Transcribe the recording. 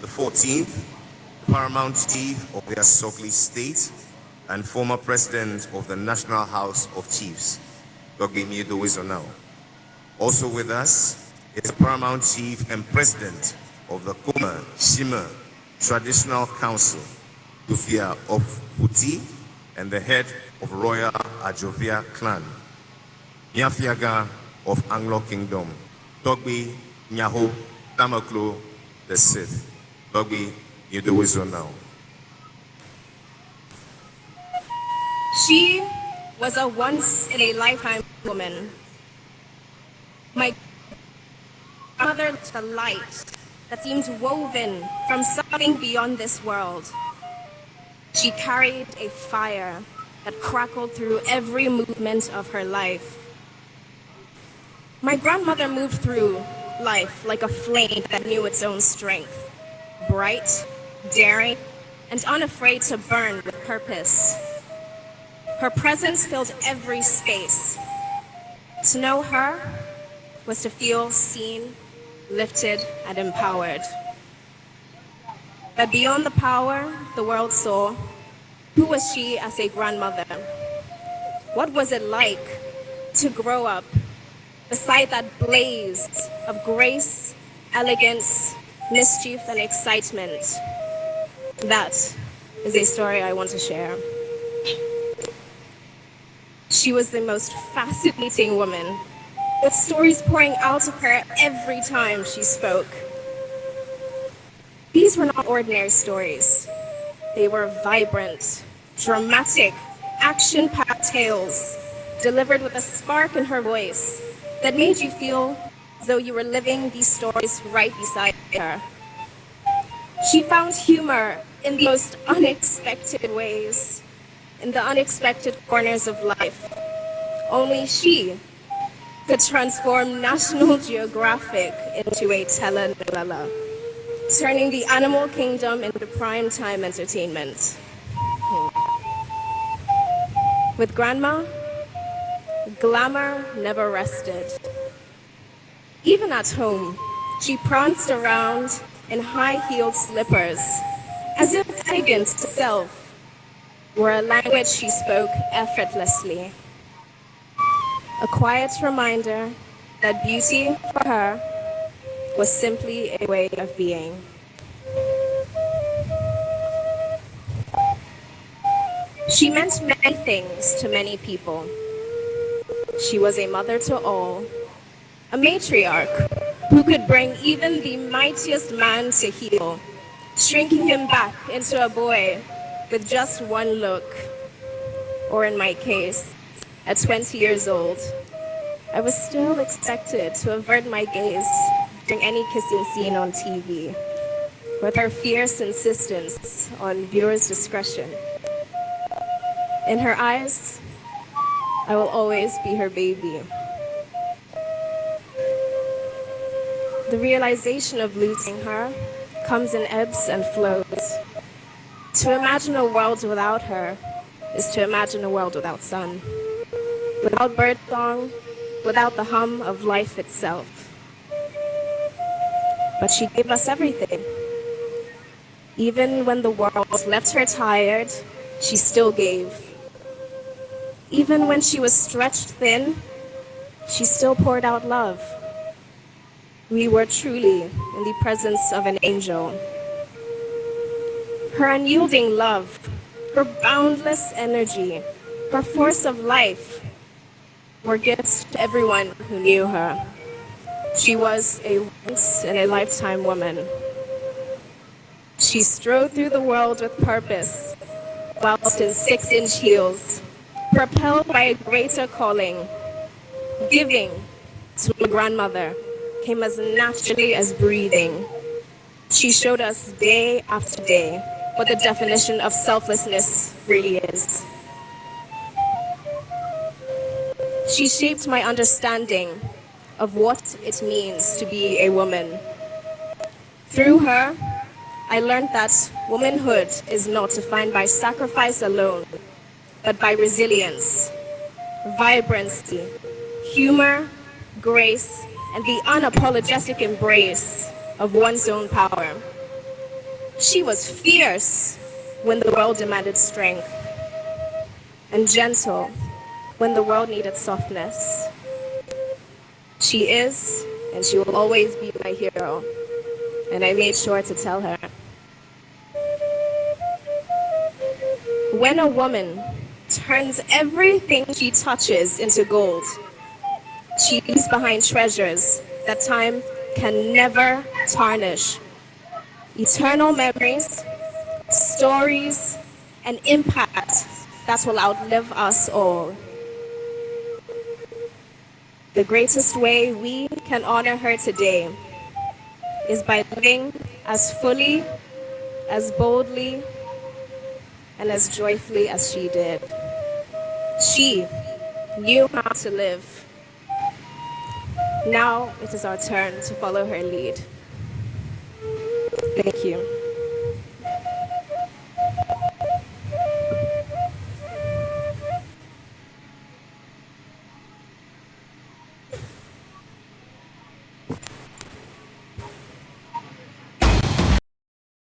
the 14th, Paramount Chief of the Asokli State and former President of the National House of Chiefs, Dr. Miedo Wizonao. Also with us is the Paramount Chief and President of the Kuma Shima Traditional Council, Dufia of Puti, and the head of Royal Ajovia Clan, Nyafiaga of Anglo Kingdom, Dogby Nyaho Tamaklo the Sith. Dogby Miedo Wizonao. She was a once-in-a-lifetime woman. My mother was the light that seemed woven from something beyond this world. She carried a fire that crackled through every movement of her life. My grandmother moved through life like a flame that knew its own strength, bright, daring, and unafraid to burn with purpose. Her presence filled every space. To know her was to feel seen, lifted, and empowered. But beyond the power the world saw, who was she as a grandmother? What was it like to grow up beside that blaze of grace, elegance, mischief, and excitement? That is a story I want to share. She was the most fascinating woman, with stories pouring out of her every time she spoke. These were not ordinary stories. They were vibrant, dramatic, action-packed tales, delivered with a spark in her voice that made you feel as though you were living these stories right beside her. She found humor in the most unexpected ways, in the unexpected corners of life. Only she could transform National Geographic into a telenovela, turning the animal kingdom into prime-time entertainment. With Grandma, glamour never rested. Even at home, she pranced around in high-heeled slippers, as if elegance itself were a language she spoke effortlessly. A quiet reminder that beauty for her was simply a way of being. She meant many things to many people. She was a mother to all, a matriarch who could bring even the mightiest man to heel, shrinking him back into a boy with just one look. Or in my case, at 20 years old, I was still expected to avert my gaze during any kissing scene on TV, with her fierce insistence on viewers' discretion. In her eyes, I will always be her baby. The realization of losing her comes in ebbs and flows. To imagine a world without her is to imagine a world without sun, without birdsong, without the hum of life itself. But she gave us everything. Even when the world left her tired, she still gave. Even when she was stretched thin, she still poured out love. We were truly in the presence of an angel. Her unyielding love, her boundless energy, her force of life were gifts to everyone who knew her. She was a once-in-a-lifetime woman. She strode through the world with purpose, whilst in 6-inch heels, propelled by a greater calling. Giving to my grandmother came as naturally as breathing. She showed us day after day what the definition of selflessness really is. She shaped my understanding of what it means to be a woman. Through her, I learned that womanhood is not defined by sacrifice alone, but by resilience, vibrancy, humor, grace, and the unapologetic embrace of one's own power. She was fierce when the world demanded strength, and gentle when the world needed softness. She is, and she will always be my hero, and I made sure to tell her. When a woman turns everything she touches into gold, she leaves behind treasures that time can never tarnish. Eternal memories, stories, and impact that will outlive us all. The greatest way we can honor her today is by living as fully, as boldly, and as joyfully as she did. She knew how to live. Now it is our turn to follow her lead. Thank you.